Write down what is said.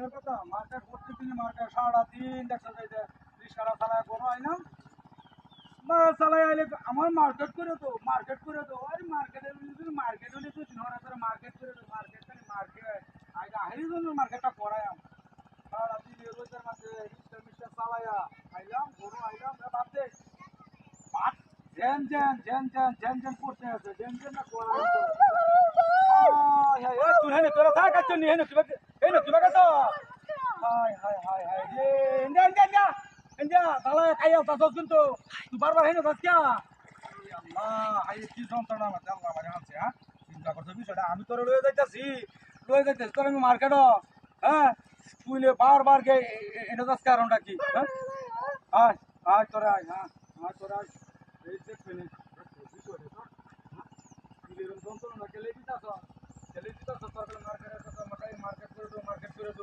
কথা মার্কেট করতে তিনি মার্কেট সারাদিন দেখতে যাইতে রিক্সাটা চালায় কোনো হয় না চালাই আইলে আমার মার্কেট করে তো আরে মার্কেট হলে তো মার্কেট করে তো মার্কেট আগে আহেরি জন্য মার্কেটটা করাই সারাদিন এগুলোর মাঝে রিক্সা চালাইয়া আইলাম গরু আইলাম ভাবতে জ্যান করতে আছে জ্যান না করা তুই হেনে তোরা থাক আচ্ছা নি হেনে কিবা কথা হাই হাই হাই হাই রে ইন্ডিয়া তাহলে খাইয়া তাস কিন্তু তুই বারবার হেনে যাস কিয়া আল্লাহ হাই কি যন্ত্রণা আমার আল্লাহ মানে আছে হ্যাঁ চিন্তা করছো বিষয়টা আমি তোর লয়ে যাইতাছি তোর আমি মার্কেট হ্যাঁ তুই বারবার গে এনে যাস কারণটা কি হ্যাঁ আয় আয় তোরা আয় হ্যাঁ আয় তোরা আয় এই দেখতে নে বিষয়টা তো যন্ত্রণা খেলে দিতাছ তোর মার্কেট করে দো